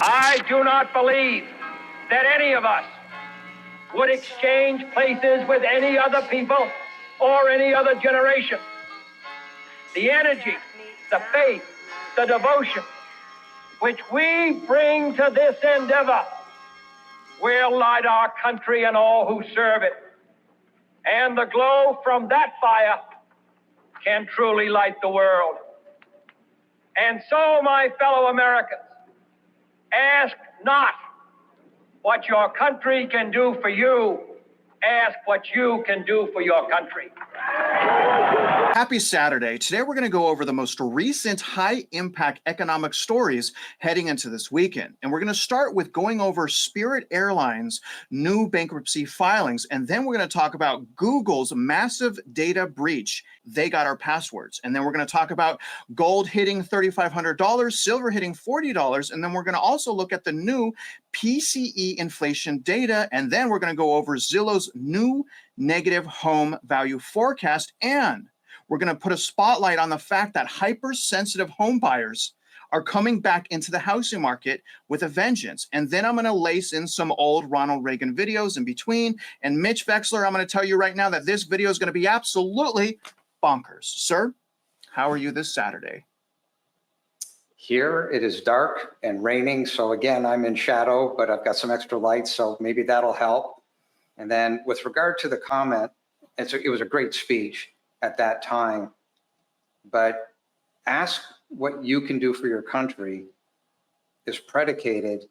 I do not believe that any of us would exchange places with any other people or any other generation. The energy, the faith, the devotion which we bring to this endeavor will light our country and all who serve it. And the glow from that fire can truly light the world. And so, my fellow Americans, ask not what your country can do for you, ask what you can do for your country. Happy Saturday. Today we're going to go over the most recent high-impact economic stories heading into this weekend. And we're going to start with going over Spirit Airlines' new bankruptcy filings, and then we're going to talk about Google's massive data breach. They got our passwords. And then we're going to talk about gold hitting $3,500, silver hitting $40, and then we're going to also look at the new PCE inflation data, and then we're going to go over Zillow's new negative home value forecast, and we're going to put a spotlight on the fact that hypersensitive home buyers are coming back into the housing market with a vengeance. And then I'm going to lace in some old Ronald Reagan videos in between. And Mitch Vexler, I'm going to tell you right now that this video is going to be absolutely bonkers. Sir, how are you this Saturday? Here it is dark and raining. So again, I'm in shadow, but I've got some extra light, so maybe that'll help. And then with regard to the comment, it was a great speech at that time, but ask what you can do for your country is predicated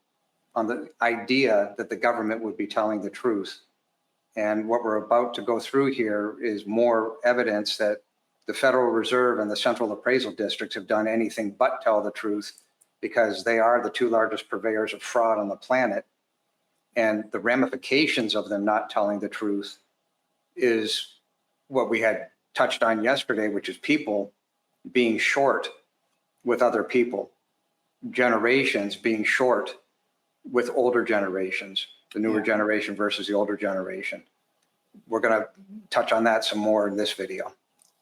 on the idea that the government would be telling the truth. And what we're about to go through here is more evidence that the Federal Reserve and the Central Appraisal Districts have done anything but tell the truth, because they are the two largest purveyors of fraud on the planet. And the ramifications of them not telling the truth is what we had touched on yesterday, which is people being short with other people, generations being short with older generations, the newer generation versus the older generation. We're going to touch on that some more in this video.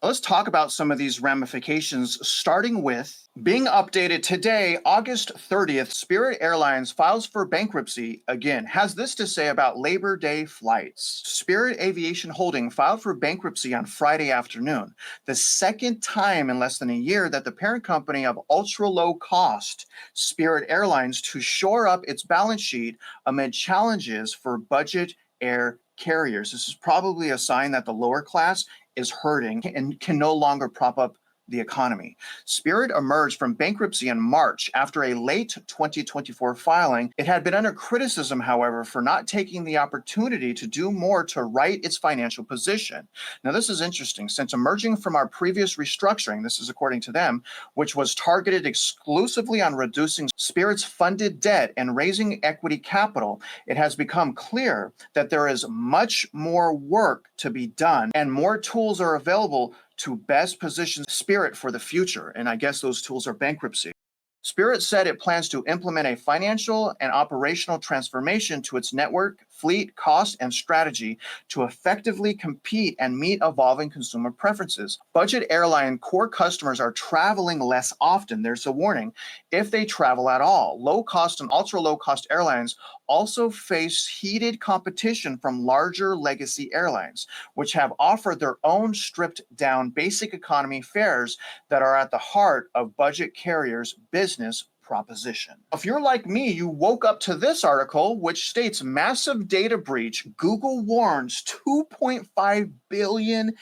Let's talk about some of these ramifications, starting with being updated today, August 30th. Spirit Airlines files for bankruptcy again. Has this to say about Labor Day flights. Spirit Aviation Holding filed for bankruptcy on Friday afternoon, the second time in less than a year that the parent company of ultra-low cost Spirit Airlines to shore up its balance sheet amid challenges for budget air carriers. This is probably a sign that the lower class is hurting and can no longer prop up the economy. Spirit emerged from bankruptcy in March after a late 2024 filing. It had been under criticism, however, for not taking the opportunity to do more to right its financial position. Now, this is interesting. Since emerging from our previous restructuring, this is according to them, which was targeted exclusively on reducing Spirit's funded debt and raising equity capital, it has become clear that there is much more work to be done and more tools are available to best position Spirit for the future. And I guess those tools are bankruptcy. Spirit said it plans to implement a financial and operational transformation to its network, fleet, cost, and strategy to effectively compete and meet evolving consumer preferences. Budget airline core customers are traveling less often. There's a warning if they travel at all. Low-cost and ultra-low-cost airlines also face heated competition from larger legacy airlines, which have offered their own stripped-down basic economy fares that are at the heart of budget carriers' business proposition. If you're like me, you woke up to this article, which states massive data breach. Google warns 2.5 billion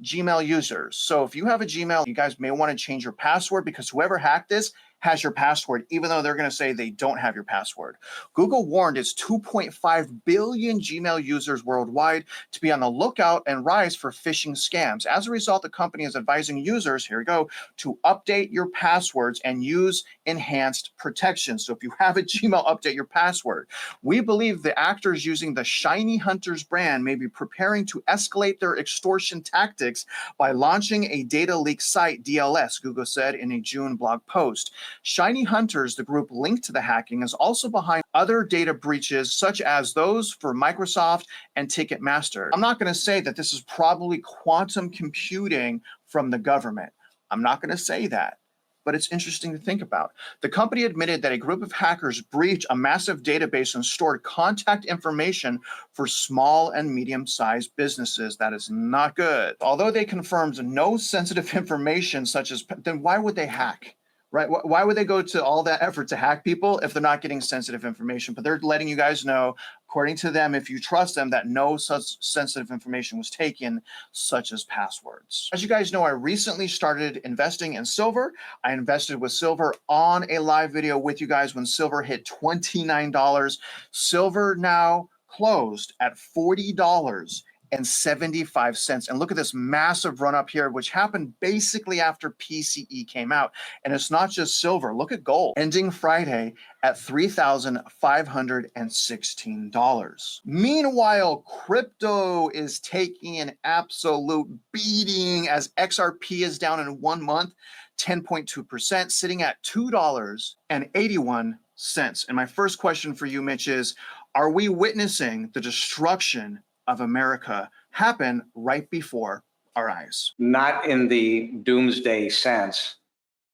Gmail users. So if you have a Gmail, you guys may want to change your password, because whoever hacked this has your password, even though they're going to say they don't have your password. Google warned its 2.5 billion Gmail users worldwide to be on the lookout and rise for phishing scams. As a result, the company is advising users, here we go, to update your passwords and use enhanced protection. So if you have a Gmail, update your password. We believe the actors using the Shiny Hunters brand may be preparing to escalate their extortion tactics by launching a data leak site, DLS, Google said in a June blog post. Shiny Hunters, the group linked to the hacking, is also behind other data breaches such as those for Microsoft and Ticketmaster. I'm not going to say that this is probably quantum computing from the government. I'm not going to say that. but it's interesting to think about. The company admitted that a group of hackers breached a massive database and stored contact information for small and medium-sized businesses. That is not good. Although they confirmed no sensitive information such as, then why would they hack? Right? Why would they go to all that effort to hack people if they're not getting sensitive information? But they're letting you guys know, according to them, if you trust them, that no such sensitive information was taken, such as passwords. As you guys know, I recently started investing in silver. I invested with silver on a live video with you guys when silver hit $29. Silver now closed at $40.75. And look at this massive run up here, which happened basically after PCE came out. And it's not just silver. Look at gold, ending Friday at $3,516. Meanwhile, crypto is taking an absolute beating as XRP is down in 1 month, 10.2%, sitting at $2.81. And my first question for you, Mitch, is, are we witnessing the destruction of America happen right before our eyes? Not in the doomsday sense,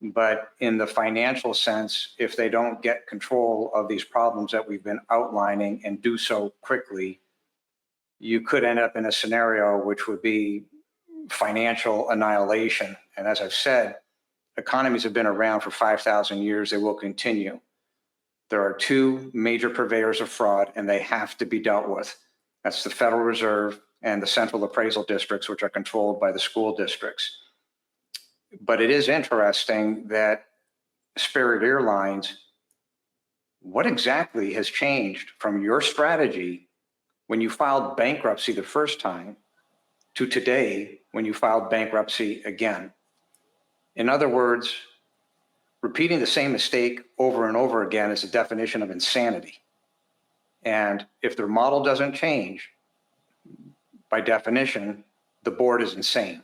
but in the financial sense. If they don't get control of these problems that we've been outlining and do so quickly, you could end up in a scenario which would be financial annihilation. And as I've said, economies have been around for 5,000 years. They will continue. There are two major purveyors of fraud, and they have to be dealt with. That's the Federal Reserve and the central appraisal districts, which are controlled by the school districts. But it is interesting that Spirit Airlines, what exactly has changed from your strategy when you filed bankruptcy the first time to today when you filed bankruptcy again? In other words, repeating the same mistake over and over again is a definition of insanity. And if their model doesn't change, by definition, the board is insane.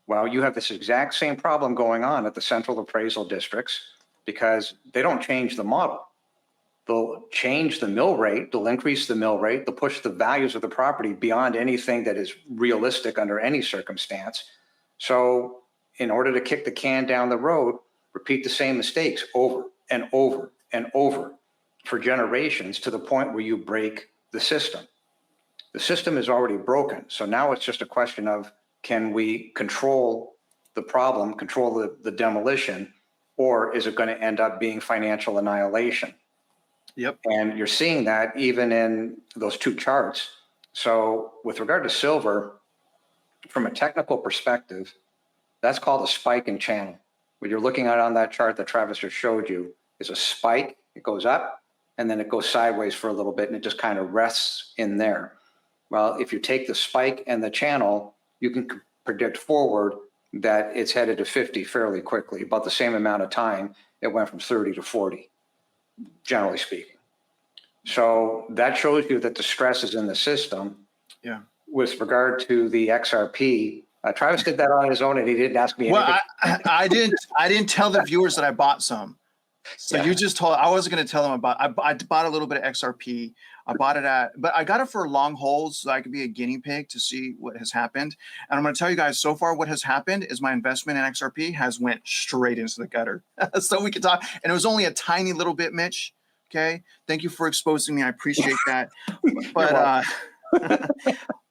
Well, you have this exact same problem going on at the central appraisal districts because they don't change the model. They'll change the mill rate, they'll increase the mill rate, they'll push the values of the property beyond anything that is realistic under any circumstance. So in order to kick the can down the road, repeat the same mistakes over and over and over for generations to the point where you break the system. The system is already broken. So now it's just a question of, can we control the problem, control the demolition, or is it going to end up being financial annihilation? Yep. And you're seeing that even in those two charts. So with regard to silver, from a technical perspective, that's called a spike in channel. What you're looking at on that chart that Travis just showed you is a spike. It goes up and then it goes sideways for a little bit and it just kind of rests in there. Well, if you take the spike and the channel, you can predict forward that it's headed to 50 fairly quickly, about the same amount of time. It went from 30 to 40, generally speaking. So that shows you that the stress is in the system. Yeah. With regard to the XRP, Travis did that on his own and he didn't ask me anything. Well, I didn't tell the viewers that I bought some. So yeah. You just told, I wasn't going to tell them about, I bought a little bit of XRP. I bought it but I got it for long holds so I could be a guinea pig to see what has happened. And I'm going to tell you guys, so far what has happened is my investment in XRP has went straight into the gutter. So we can talk, and it was only a tiny little bit, Mitch. Okay. Thank you for exposing me. I appreciate that. But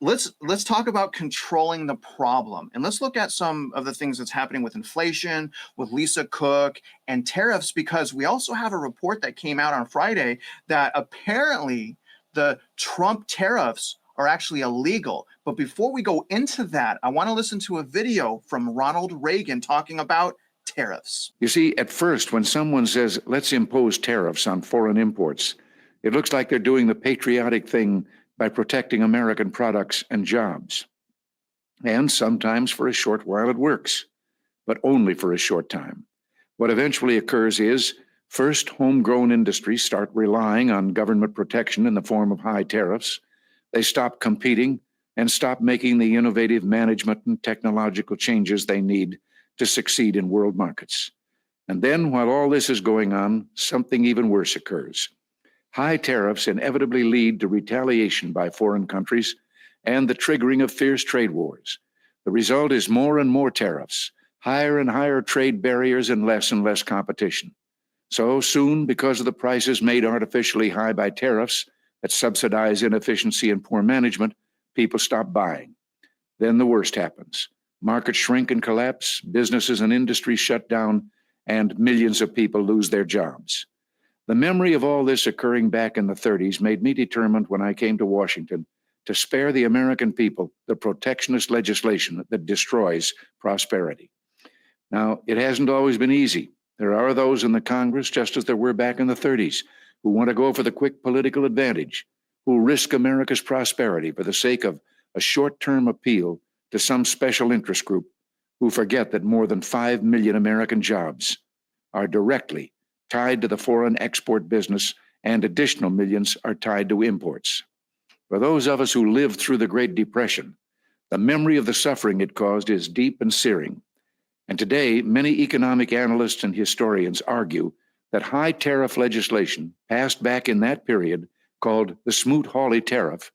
let's talk about controlling the problem, and let's look at some of the things that's happening with inflation, with Lisa Cook, and tariffs, because we also have a report that came out on Friday that apparently the Trump tariffs are actually illegal. But before we go into that, I want to listen to a video from Ronald Reagan talking about tariffs. You see, at first, when someone says, let's impose tariffs on foreign imports, it looks like they're doing the patriotic thing by protecting American products and jobs. And sometimes for a short while it works, but only for a short time. What eventually occurs is, first, homegrown industries start relying on government protection in the form of high tariffs. They stop competing and stop making the innovative management and technological changes they need to succeed in world markets. And then, while all this is going on, something even worse occurs. High tariffs inevitably lead to retaliation by foreign countries and the triggering of fierce trade wars. The result is more and more tariffs, higher and higher trade barriers and less competition. So soon, because of the prices made artificially high by tariffs that subsidize inefficiency and poor management, people stop buying. Then the worst happens. Markets shrink and collapse, businesses and industries shut down, and millions of people lose their jobs. The memory of all this occurring back in the 30s made me determined when I came to Washington to spare the American people the protectionist legislation that destroys prosperity. Now, it hasn't always been easy. There are those in the Congress, just as there were back in the 30s, who want to go for the quick political advantage, who risk America's prosperity for the sake of a short-term appeal to some special interest group, who forget that more than 5 million American jobs are directly tied to the foreign export business, and additional millions are tied to imports. For those of us who lived through the Great Depression, the memory of the suffering it caused is deep and searing. And today, many economic analysts and historians argue that high tariff legislation passed back in that period, called the Smoot-Hawley tariff,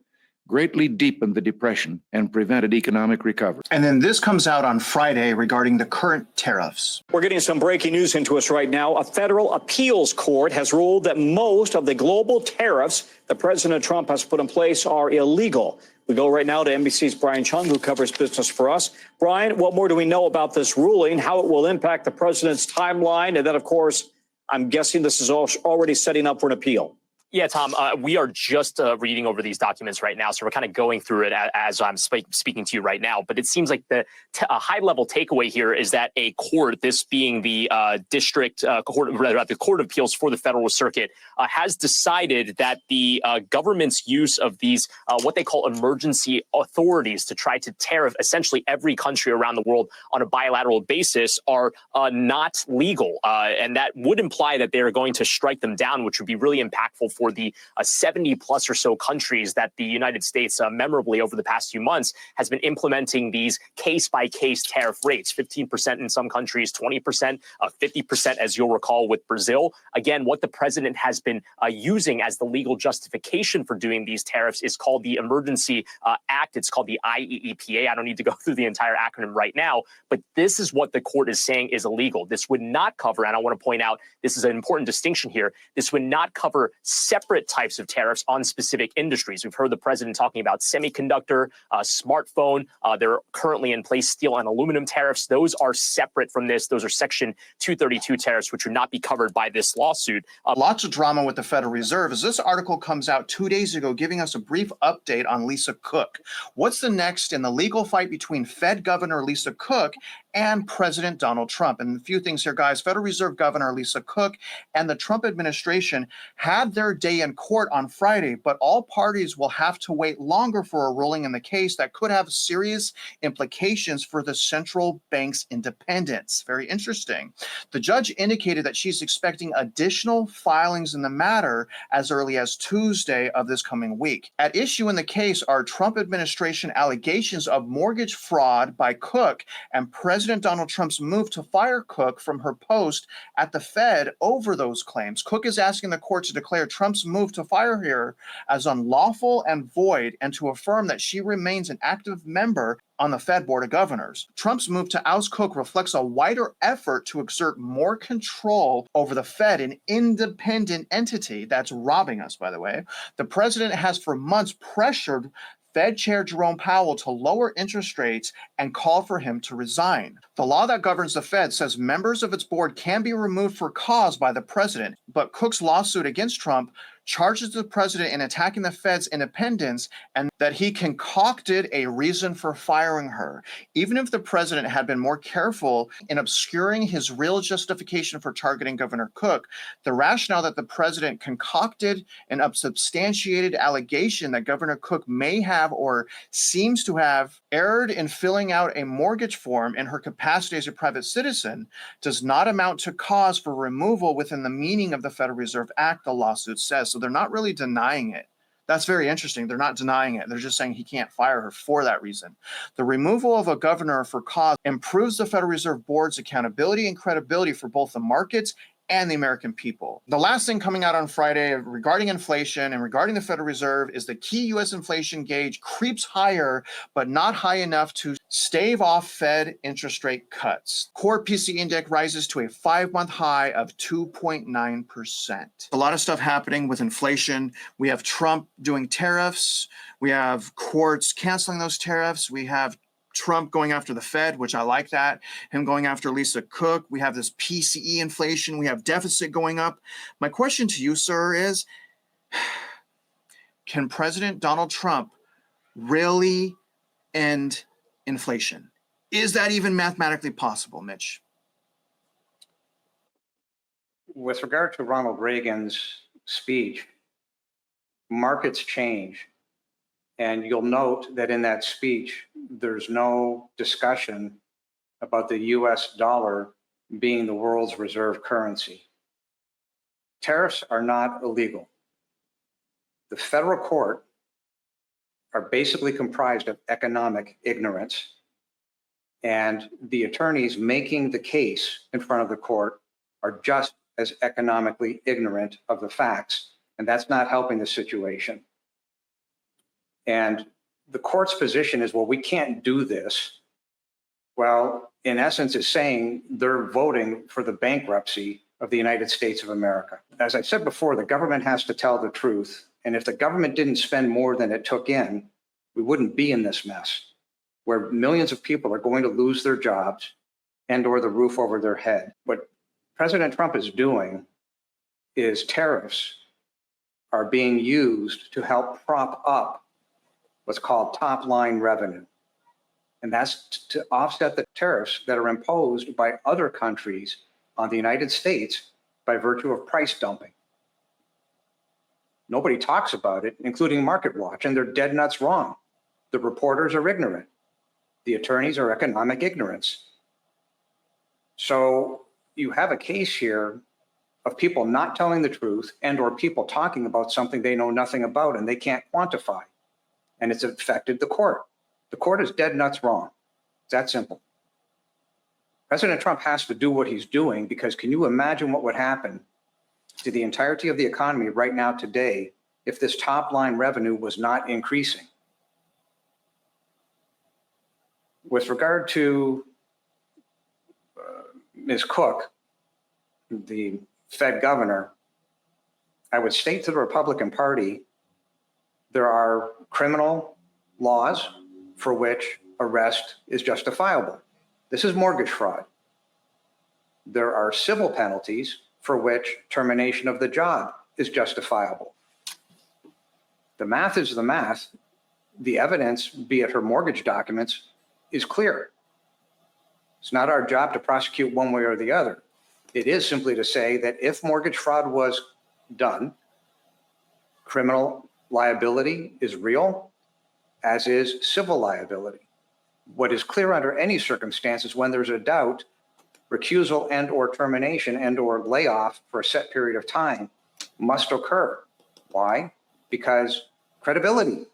greatly deepened the Depression and prevented economic recovery. And then this comes out on Friday regarding the current tariffs. We're getting some breaking news into us right now. A federal appeals court has ruled that most of the global tariffs that President Trump has put in place are illegal. We go right now to NBC's Brian Chung, who covers business for us. Brian, what more do we know about this ruling, how it will impact the president's timeline? And then, of course, I'm guessing this is already setting up for an appeal. Yeah, Tom, we are just reading over these documents right now. So we're kind of going through it as I'm speaking to you right now. But it seems like the high-level takeaway here is that a court, this being the the Court of Appeals for the Federal Circuit, has decided that the government's use of these what they call emergency authorities to try to tariff essentially every country around the world on a bilateral basis are not legal. And that would imply that they're going to strike them down, which would be really impactful for the 70 plus or so countries that the United States memorably over the past few months has been implementing these case by case tariff rates, 15% in some countries, 20%, 50%, as you'll recall with Brazil. Again, what the president has been using as the legal justification for doing these tariffs is called the Emergency Act. It's called the IEEPA. I don't need to go through the entire acronym right now, but this is what the court is saying is illegal. This would not cover, and I want to point out, this is an important distinction here, this would not cover separate types of tariffs on specific industries. We've heard the president talking about semiconductor, smartphone. There are currently in place steel and aluminum tariffs. Those are separate from this. Those are Section 232 tariffs, which would not be covered by this lawsuit. Lots of drama with the Federal Reserve as this article comes out 2 days ago, giving us a brief update on Lisa Cook. What's the next in the legal fight between Fed Governor Lisa Cook and President Donald Trump? And a few things here, guys. Federal Reserve Governor Lisa Cook and the Trump administration had their day in court on Friday, but all parties will have to wait longer for a ruling in the case that could have serious implications for the central bank's independence. Very interesting. The judge indicated that she's expecting additional filings in the matter as early as Tuesday of this coming week. At issue in the case are Trump administration allegations of mortgage fraud by Cook and President Donald Trump's move to fire Cook from her post at the Fed over those claims. Cook is asking the court to declare Trump's move to fire her as unlawful and void, and to affirm that she remains an active member on the Fed Board of Governors. Trump's move to oust Cook reflects a wider effort to exert more control over the Fed, an independent entity that's robbing us, by the way. The president has for months pressured Fed Chair Jerome Powell to lower interest rates and call for him to resign. The law that governs the Fed says members of its board can be removed for cause by the president, but Cook's lawsuit against Trump charges the president in attacking the Fed's independence and that he concocted a reason for firing her. Even if the president had been more careful in obscuring his real justification for targeting Governor Cook, the rationale that the president concocted an unsubstantiated allegation that Governor Cook may have or seems to have erred in filling out a mortgage form in her capacity as a private citizen does not amount to cause for removal within the meaning of the Federal Reserve Act, the lawsuit says. So they're not really denying it. That's very interesting. They're not denying it. They're just saying he can't fire her for that reason. The removal of a governor for cause improves the Federal Reserve Board's accountability and credibility for both the markets and the American people. The last thing coming out on Friday regarding inflation and regarding the Federal Reserve is the key U.S. inflation gauge creeps higher, but not high enough to stave off Fed interest rate cuts. Core PCE index rises to a 5-month high of 2.9%. A lot of stuff happening with inflation. We have Trump doing tariffs. We have courts canceling those tariffs. We have Trump going after the Fed, which I like that. Him going after Lisa Cook. We have this PCE inflation. We have deficit going up. My question to you, sir, is can President Donald Trump really end inflation? Is that even mathematically possible, Mitch? With regard to Ronald Reagan's speech, markets change. And you'll note that in that speech, there's no discussion about the US dollar being the world's reserve currency. Tariffs are not illegal. The federal court are basically comprised of economic ignorance, and the attorneys making the case in front of the court are just as economically ignorant of the facts, and that's not helping the situation. And the court's position is, well, we can't do this. Well, in essence, it's saying they're voting for the bankruptcy of the United States of America. As I said before, the government has to tell the truth. And if the government didn't spend more than it took in, we wouldn't be in this mess where millions of people are going to lose their jobs and or the roof over their head. What President Trump is doing is tariffs are being used to help prop up what's called top line revenue. And that's to offset the tariffs that are imposed by other countries on the United States by virtue of price dumping. Nobody talks about it, including Market Watch, and they're dead nuts wrong. The reporters are ignorant. The attorneys are economic ignorance. So you have a case here of people not telling the truth and or people talking about something they know nothing about and they can't quantify. And it's affected the court. The court is dead nuts wrong. It's that simple. President Trump has to do what he's doing because can you imagine what would happen to the entirety of the economy right now today if this top line revenue was not increasing? With regard to Ms. Cook, the Fed governor, I would state to the Republican Party, there are criminal laws for which arrest is justifiable. This is mortgage fraud. There are civil penalties for which termination of the job is justifiable. The math is the math. The evidence, be it her mortgage documents, is clear. It's not our job to prosecute one way or the other. It is simply to say that if mortgage fraud was done, criminal liability is real, as is civil liability. What is clear under any circumstances when there's a doubt, recusal and or termination and or layoff for a set period of time must occur. Why? Because credibility.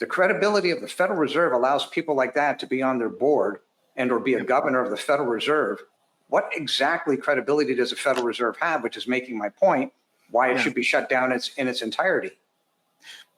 The credibility of the Federal Reserve allows people like that to be on their board and or be a governor of the Federal Reserve. What exactly credibility does the Federal Reserve have, which is making my point, why it should be shut down in its entirety?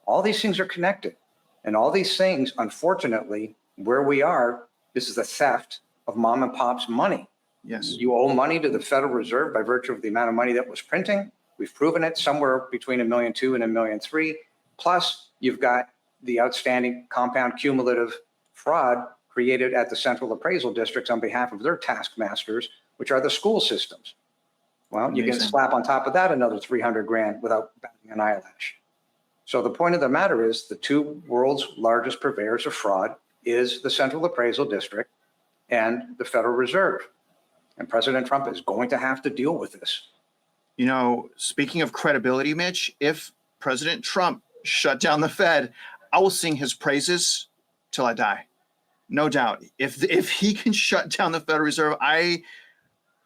All these things are connected. And all these things, unfortunately, where we are, this is the theft of mom and pop's money. Yes. You owe money to the Federal Reserve by virtue of the amount of money that was printing. We've proven it somewhere between $1.2 million and $1.3 million. Plus, you've got the outstanding compound cumulative fraud created at the central appraisal districts on behalf of their taskmasters, which are the school systems. Well, you can slap on top of that another 300 grand without batting an eyelash. So the point of the matter is the two world's largest purveyors of fraud is the Central Appraisal District and the Federal Reserve. And President Trump is going to have to deal with this. You know, speaking of credibility, Mitch, if President Trump shut down the Fed, I will sing his praises till I die. No doubt. If he can shut down the Federal Reserve, I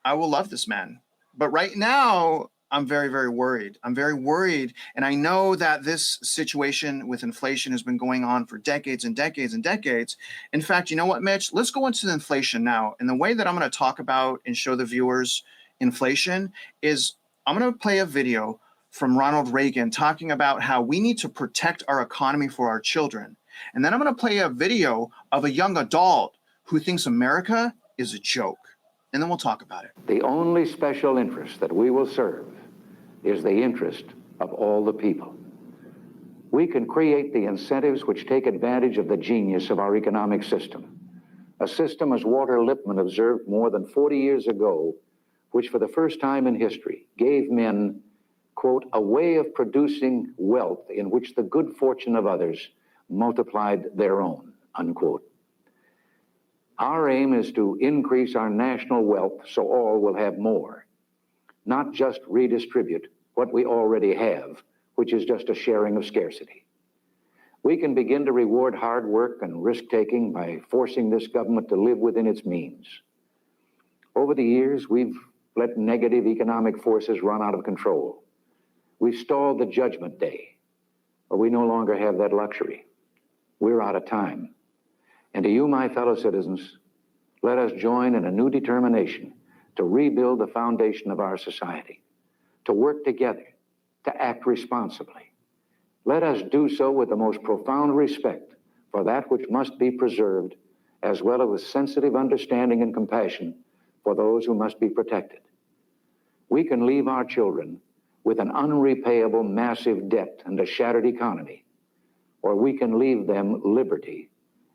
will love this man. But right now, I'm very, very worried. I'm very worried. And I know that this situation with inflation has been going on for decades and decades and decades. In fact, you know what, Mitch? Let's go into the inflation now. And the way that I'm going to talk about and show the viewers inflation is I'm going to play a video from Ronald Reagan talking about how we need to protect our economy for our children. And then I'm going to play a video of a young adult who thinks America is a joke. And then we'll talk about it. The only special interest that we will serve is the interest of all the people. We can create the incentives which take advantage of the genius of our economic system. A system, as Walter Lippmann observed more than 40 years ago, which for the first time in history gave men, quote, a way of producing wealth in which the good fortune of others multiplied their own, unquote. Our aim is to increase our national wealth so all will have more, not just redistribute what we already have, which is just a sharing of scarcity. We can begin to reward hard work and risk-taking by forcing this government to live within its means. Over the years, we've let negative economic forces run out of control. We've stalled the judgment day, but we no longer have that luxury. We're out of time. And to you, my fellow citizens, let us join in a new determination to rebuild the foundation of our society, to work together, to act responsibly. Let us do so with the most profound respect for that which must be preserved, as well as with sensitive understanding and compassion for those who must be protected. We can leave our children with an unrepayable massive debt and a shattered economy, or we can leave them liberty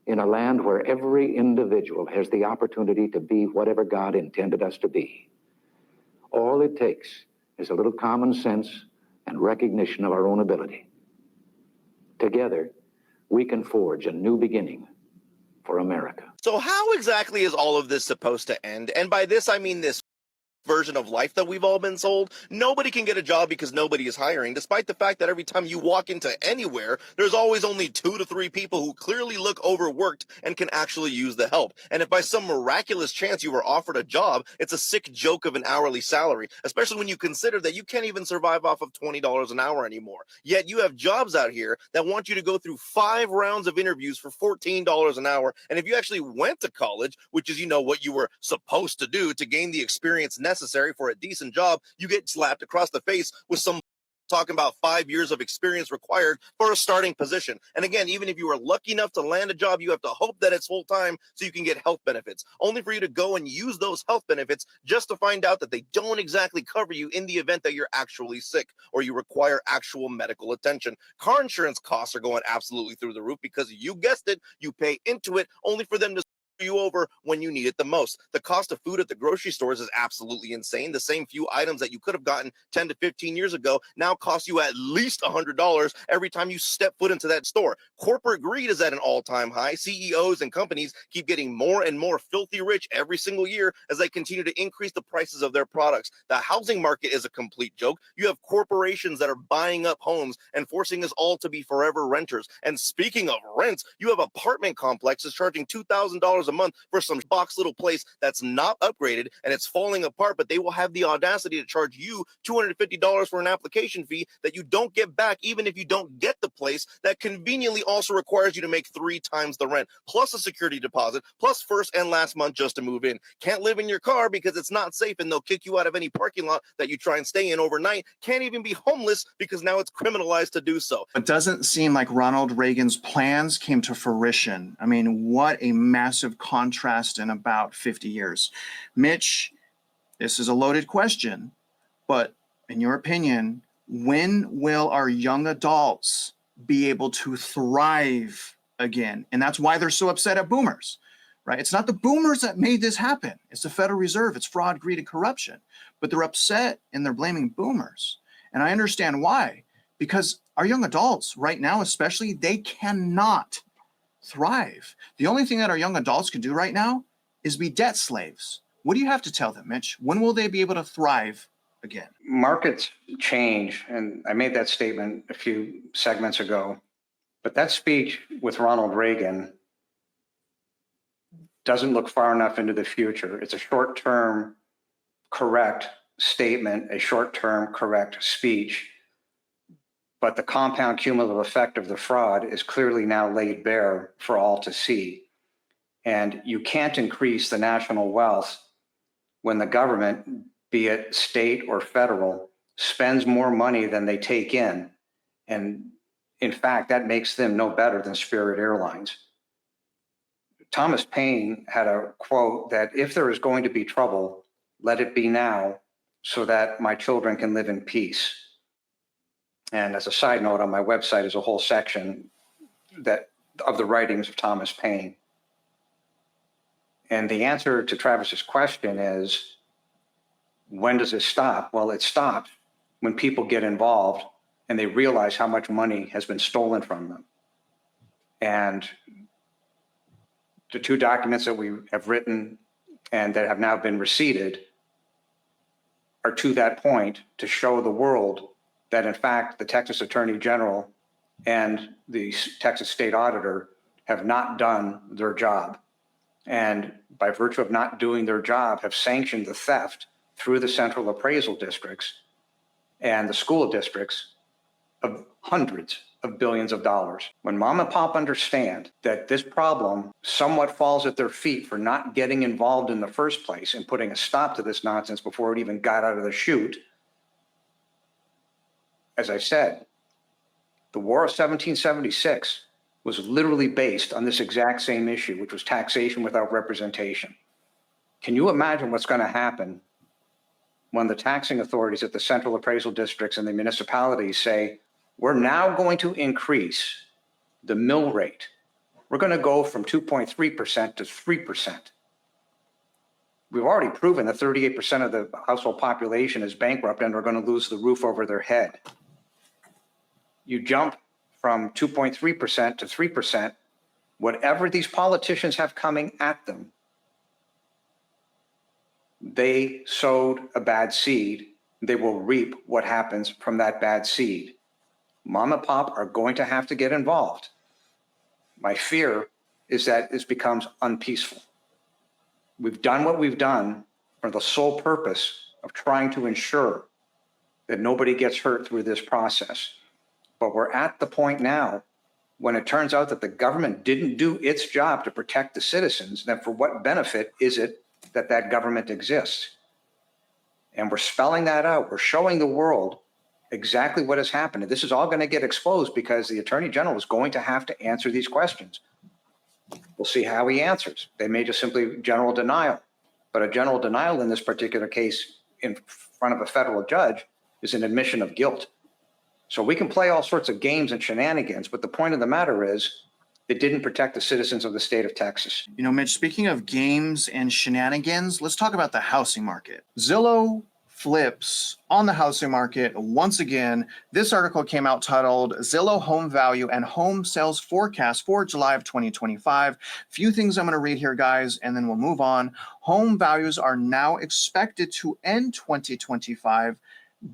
in a land where every individual has the opportunity to be whatever God intended us to be. All it takes is a little common sense and recognition of our own ability. Together, we can forge a new beginning for America. So how exactly is all of this supposed to end? And by this, I mean this version of life that we've all been sold. Nobody can get a job because nobody is hiring, despite the fact that every time you walk into anywhere, there's always only 2 to 3 people who clearly look overworked and can actually use the help. And if by some miraculous chance you were offered a job, it's a sick joke of an hourly salary, especially when you consider that you can't even survive off of $20 an hour anymore. Yet you have jobs out here that want you to go through 5 rounds of interviews for $14 an hour. And if you actually went to college, which is, what you were supposed to do to gain the experience necessary for a decent job, you get slapped across the face with some talking about 5 years of experience required for a starting position. And again, even if you are lucky enough to land a job, you have to hope that it's full time so you can get health benefits, only for you to go and use those health benefits just to find out that they don't exactly cover you in the event that you're actually sick or you require actual medical attention. Car insurance costs are going absolutely through the roof because you guessed it, you pay into it only for them to you over when you need it the most. The cost of food at the grocery stores is absolutely insane. The same few items that you could have gotten 10 to 15 years ago now cost you at least $100 every time you step foot into that store. Corporate greed is at an all-time high. CEOs and companies keep getting more and more filthy rich every single year as they continue to increase the prices of their products. The housing market is a complete joke. You have corporations that are buying up homes and forcing us all to be forever renters. And speaking of rents, you have apartment complexes charging $2,000 a month for some box little place that's not upgraded and it's falling apart, but they will have the audacity to charge you $250 for an application fee that you don't get back even if you don't get the place that conveniently also requires you to make 3 times the rent, plus a security deposit, plus first and last month just to move in. Can't live in your car because it's not safe and they'll kick you out of any parking lot that you try and stay in overnight. Can't even be homeless because now it's criminalized to do so. It doesn't seem like Ronald Reagan's plans came to fruition. I mean, what a massive contrast in about 50 years. Mitch, this is a loaded question, but in your opinion, when will our young adults be able to thrive again? And that's why they're so upset at boomers, right? It's not the boomers that made this happen. It's the Federal Reserve. It's fraud, greed, and corruption. But they're upset and they're blaming boomers. And I understand why, because our young adults right now, especially, they cannot thrive. The only thing that our young adults can do right now is be debt slaves. What do you have to tell them, Mitch? When will they be able to thrive again? Markets change, and I made that statement a few segments ago, but that speech with Ronald Reagan doesn't look far enough into the future. It's a short-term correct statement, a short-term correct speech, but the compound cumulative effect of the fraud is clearly now laid bare for all to see. And you can't increase the national wealth when the government be it state or federal, spends more money than they take in. And in fact, that makes them no better than Spirit Airlines. Thomas Paine had a quote that if there is going to be trouble, let it be now so that my children can live in peace. And as a side note, on my website is a whole section of the writings of Thomas Paine. And the answer to Travis's question is, when does it stop? Well, it stops when people get involved and they realize how much money has been stolen from them. And the two documents that we have written and that have now been receipted are to that point to show the world that, in fact, the Texas Attorney General and the Texas State Auditor have not done their job. And by virtue of not doing their job, have sanctioned the theft through the central appraisal districts and the school districts of hundreds of billions of dollars. When mom and pop understand that this problem somewhat falls at their feet for not getting involved in the first place and putting a stop to this nonsense before it even got out of the chute, as I said, the War of 1776 was literally based on this exact same issue, which was taxation without representation. Can you imagine what's going to happen when the taxing authorities at the central appraisal districts and the municipalities say, we're now going to increase the mill rate. We're going to go from 2.3% to 3%. We've already proven that 38% of the household population is bankrupt and are going to lose the roof over their head. You jump from 2.3% to 3%, whatever these politicians have coming at them, they sowed a bad seed. They will reap what happens from that bad seed. Mom and pop are going to have to get involved. My fear is that this becomes unpeaceful. We've done what we've done for the sole purpose of trying to ensure that nobody gets hurt through this process. But we're at the point now when it turns out that the government didn't do its job to protect the citizens, then for what benefit is it that that government exists? And we're spelling that out. We're showing the world exactly what has happened. And this is all going to get exposed because the Attorney General is going to have to answer these questions. We'll see how he answers. They may just simply general denial, but a general denial in this particular case in front of a federal judge is an admission of guilt. So we can play all sorts of games and shenanigans, but the point of the matter is it didn't protect the citizens of the state of Texas. You know, Mitch, speaking of games and shenanigans, let's talk about the housing market. Zillow flips on the housing market once again. This article came out titled Zillow Home Value and Home Sales Forecast for July of 2025. Few things I'm going to read here, guys, and then we'll move on. Home values are now expected to end 2025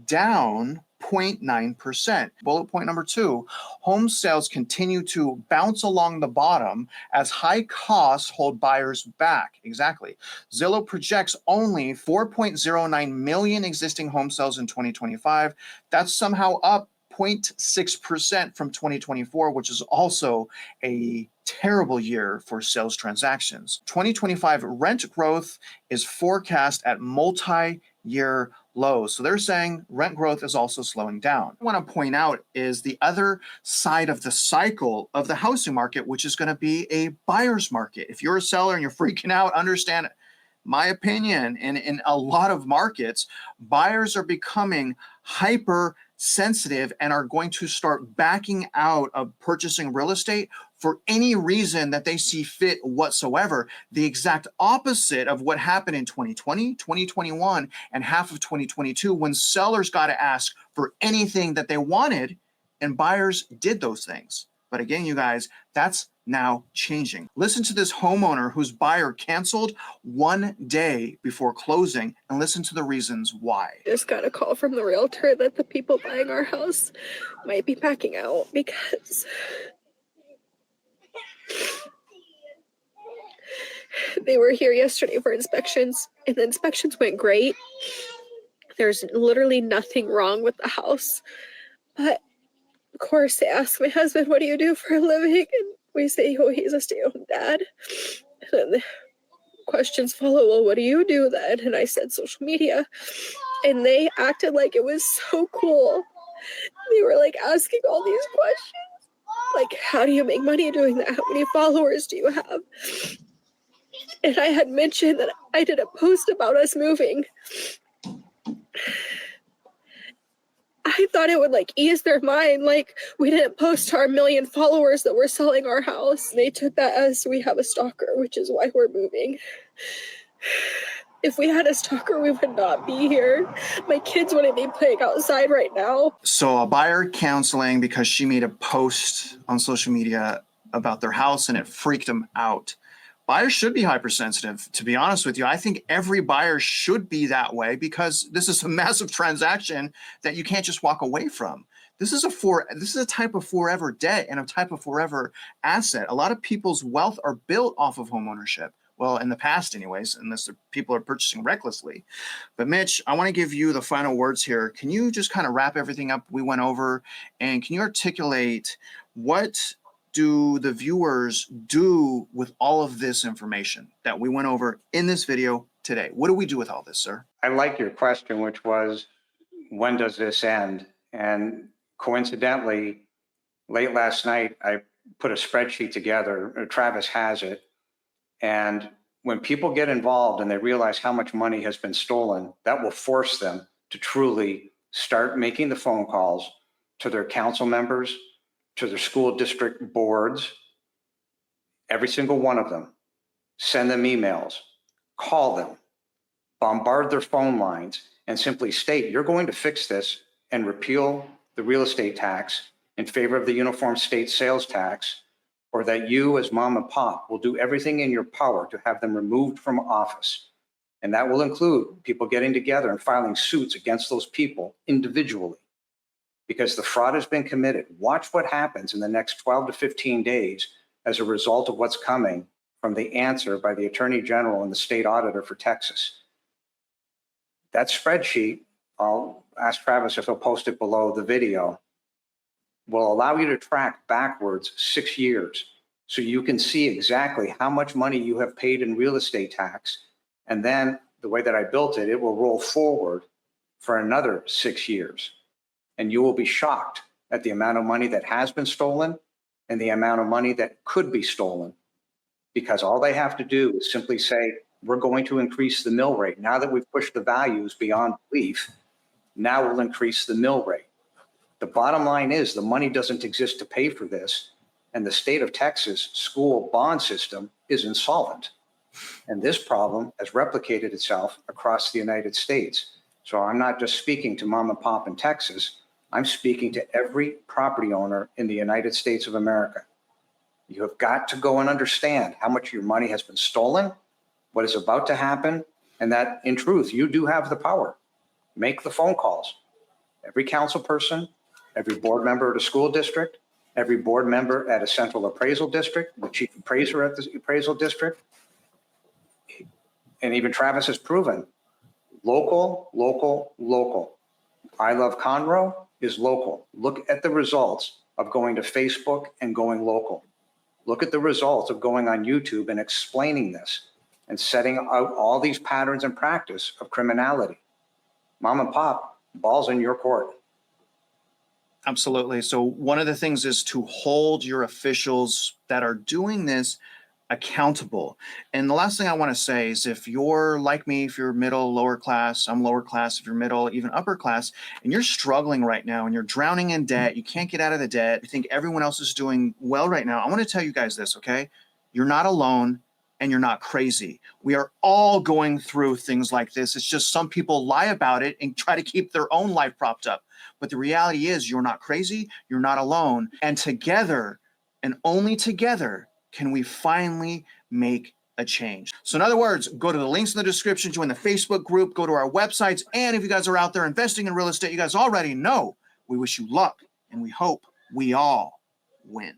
down 0.9%. Bullet point number 2, home sales continue to bounce along the bottom as high costs hold buyers back. Exactly. Zillow projects only 4.09 million existing home sales in 2025. That's somehow up 0.6% from 2024, which is also a terrible year for sales transactions. 2025 rent growth is forecast at multi-year lows. So they're saying rent growth is also slowing down. What I want to point out is the other side of the cycle of the housing market, which is going to be a buyer's market. If you're a seller and you're freaking out, understand it. My opinion, in a lot of markets, buyers are becoming hypersensitive and are going to start backing out of purchasing real estate for any reason that they see fit whatsoever. The exact opposite of what happened in 2020, 2021, and half of 2022, when sellers got to ask for anything that they wanted and buyers did those things. But again, you guys, that's now changing. Listen to this homeowner whose buyer canceled one day before closing and listen to the reasons why. Just got a call from the realtor that the people buying our house might be backing out because they were here yesterday for inspections and the inspections went great. There's literally nothing wrong with the house. But of course they ask my husband, what do you do for a living? And we say, oh, he's a stay-at-home dad. And questions follow, well, what do you do then? And I said social media. And they acted like it was so cool. They were like asking all these questions. Like, how do you make money doing that? How many followers do you have? And I had mentioned that I did a post about us moving. I thought it would like ease their mind. Like, we didn't post to our 1 million followers that we're selling our house. They took that as we have a stalker, which is why we're moving. If we had a stalker, we would not be here. My kids wouldn't be playing outside right now. So a buyer counseling because she made a post on social media about their house and it freaked them out. Buyers should be hypersensitive. To be honest with you, I think every buyer should be that way because this is a massive transaction that you can't just walk away from. This is a type of forever debt and a type of forever asset. A lot of people's wealth are built off of homeownership. Well, in the past anyways, unless people are purchasing recklessly. But Mitch, I want to give you the final words here. Can you just kind of wrap everything up we went over, and can you articulate what do the viewers do with all of this information that we went over in this video today? What do we do with all this, sir? I like your question, which was, when does this end? And coincidentally, late last night, I put a spreadsheet together. Travis has it. And when people get involved and they realize how much money has been stolen, that will force them to truly start making the phone calls to their council members, to their school district boards, every single one of them. Send them emails, call them, bombard their phone lines, and simply state, you're going to fix this and repeal the real estate tax in favor of the uniform state sales tax, or that you as mom and pop will do everything in your power to have them removed from office. And that will include people getting together and filing suits against those people individually, because the fraud has been committed. Watch what happens in the next 12 to 15 days as a result of what's coming from the answer by the Attorney General and the state auditor for Texas. That spreadsheet, I'll ask Travis if he'll post it below the video, will allow you to track backwards 6 years so you can see exactly how much money you have paid in real estate tax. And then the way that I built it, it will roll forward for another 6 years. And you will be shocked at the amount of money that has been stolen and the amount of money that could be stolen, because all they have to do is simply say, we're going to increase the mill rate. Now that we've pushed the values beyond belief, now we'll increase the mill rate. The bottom line is the money doesn't exist to pay for this, and the state of Texas school bond system is insolvent. And this problem has replicated itself across the United States. So I'm not just speaking to mom and pop in Texas, I'm speaking to every property owner in the United States of America. You have got to go and understand how much of your money has been stolen, what is about to happen, and that in truth, you do have the power. Make the phone calls. Every council person, every board member at a school district, every board member at a central appraisal district, the chief appraiser at the appraisal district, and even Travis has proven, local, local, local. I Love Conroe is local. Look at the results of going to Facebook and going local. Look at the results of going on YouTube and explaining this and setting out all these patterns and practice of criminality. Mom and pop, ball's in your court. Absolutely. So one of the things is to hold your officials that are doing this accountable. And the last thing I want to say is, if you're like me, if you're middle, lower class, I'm lower class, if you're middle, even upper class, and you're struggling right now and you're drowning in debt, you can't get out of the debt, you think everyone else is doing well right now, I want to tell you guys this, okay? You're not alone and you're not crazy. We are all going through things like this. It's just some people lie about it and try to keep their own life propped up. But the reality is, you're not crazy, you're not alone. And together, and only together, can we finally make a change. So in other words, go to the links in the description, join the Facebook group, go to our websites. And if you guys are out there investing in real estate, you guys already know we wish you luck and we hope we all win.